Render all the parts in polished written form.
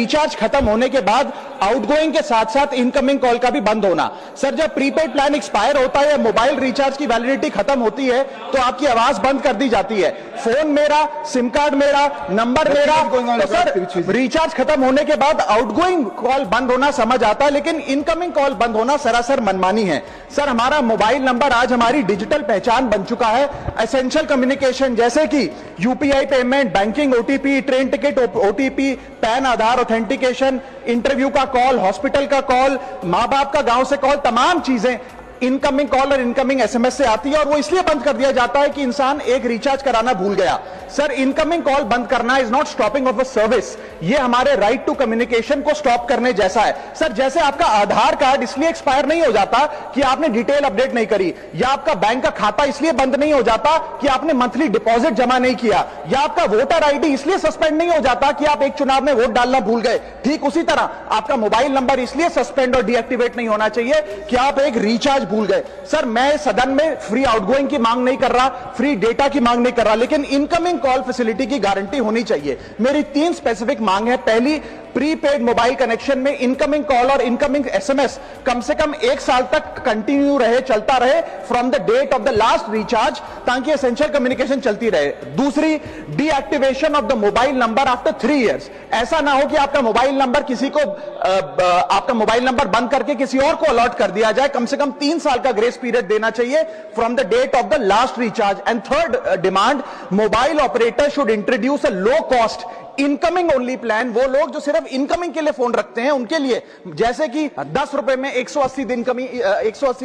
Recharge खत्म होने के बाद आउटगोइंग के साथ साथ इनकमिंग कॉल का भी बंद होना। सर जब प्रीपेड प्लान एक्सपायर होता है या मोबाइल रिचार्ज की वैलिडिटी खत्म होती है तो आपकी आवाज बंद कर दी जाती है, फोन मेरा, सिम कार्ड मेरा, नंबर मेरा। तो सर रिचार्ज खत्म होने के बाद आउटगोइंग कॉल बंद होना समझ आता है, लेकिन इनकमिंग कॉल बंद होना सरासर मनमानी है। सर हमारा मोबाइल नंबर आज हमारी डिजिटल पहचान बन चुका है। एसेंशियल कम्युनिकेशन जैसे कि UPI payment, banking, OTP, train ticket OTP, PAN Aadhaar authentication, interview का कॉल, हॉस्पिटल का कॉल, मां बाप का गांव से कॉल, तमाम चीजें इनकमिंग कॉल और इनकमिंग एसएमएस से आती है और वो इसलिए बंद कर दिया जाता है कि इंसान एक रिचार्ज कराना भूल गया। सर इनकमिंग कॉल बंद करना is not stopping of a service, ये हमारे राइट टू कम्युनिकेशन को स्टॉप करने जैसा है। सर जैसे आपका आधार कार्ड इसलिए एक्सपायर नहीं हो जाता कि आपने डिटेल अपडेट नहीं करी, या आपका बैंक का खाता इसलिए बंद नहीं हो जाता कि आपने मंथली डिपॉजिट जमा नहीं किया, या आपका वोटर आईडी इसलिए सस्पेंड नहीं हो जाता कि आप एक चुनाव में वोट डालना भूल गए। ठीक उसी तरह आपका मोबाइल नंबर इसलिए सस्पेंड और डीएक्टिवेट नहीं होना चाहिए कि आप एक रिचार्ज भूल गए। सर मैं सदन में फ्री आउटगोइंग की मांग नहीं कर रहा, फ्री डेटा की मांग नहीं कर रहा, लेकिन इनकमिंग कॉल फैसिलिटी की गारंटी होनी चाहिए। मेरी 3 स्पेसिफिक मांग है। पहली, प्रीपेड मोबाइल कनेक्शन में इनकमिंग कॉल और इनकमिंग एसएमएस कम से कम 1 साल तक कंटिन्यू रहे, चलता रहे from the date of the last recharge, ताकि एसेंशियल कम्युनिकेशन चलती रहे। दूसरी, deactivation of the mobile number after 3 years. ऐसा ना हो कि आपका मोबाइल नंबर किसी को आपका मोबाइल नंबर बंद करके किसी और को अलॉट कर दिया जाए। कम से कम 3 साल का ग्रेस पीरियड देना चाहिए from the date of the last recharge. And third demand, mobile operator should introduce a low cost incoming only plan. वो लोग जो सिर्फ इनकमिंग के लिए फोन रखते हैं उनके लिए, जैसे कि 10 रुपए में 180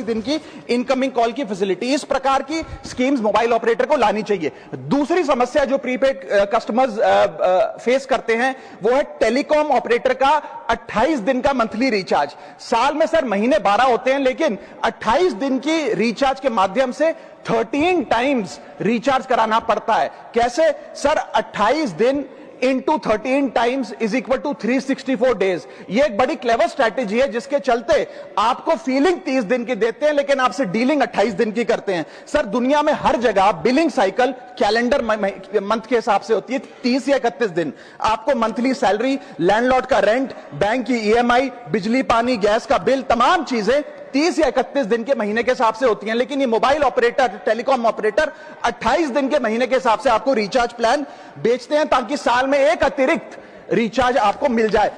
दिन की इनकमिंग कॉल की फैसिलिटी, इस प्रकार की स्कीम्स मोबाइल ऑपरेटर को लानी चाहिए। दूसरी समस्या जो प्रीपेड कस्टमर्स फेस करते हैं वो है टेलीकॉम ऑपरेटर का 28 दिन का मंथली रिचार्ज। साल में सर महीने 12 होते हैं, लेकिन 28 दिन की रिचार्ज के माध्यम से 13 टाइम्स रिचार्ज कराना पड़ता है। कैसे सर? 28 दिन into 13 times is equal to 364 days. ये एक बड़ी क्लेवर स्ट्रैटेजी है जिसके चलते आपको फीलिंग 30 दिन की देते हैं, लेकिन आपसे डीलिंग 28 दिन की करते हैं। सर दुनिया में हर जगह बिलिंग साइकिल कैलेंडर मंथ के हिसाब से होती है, 30 या 31 दिन। आपको मंथली सैलरी, लैंडलॉर्ड का रेंट, बैंक की ईएमआई, बिजली पानी गैस का बिल, तमाम चीजें 30 या 31 दिन के महीने के हिसाब से होती हैं। लेकिन ये मोबाइल ऑपरेटर, टेलीकॉम ऑपरेटर 28 दिन के महीने के हिसाब से आपको रिचार्ज प्लान बेचते हैं, ताकि साल में एक अतिरिक्त रिचार्ज आपको मिल जाए।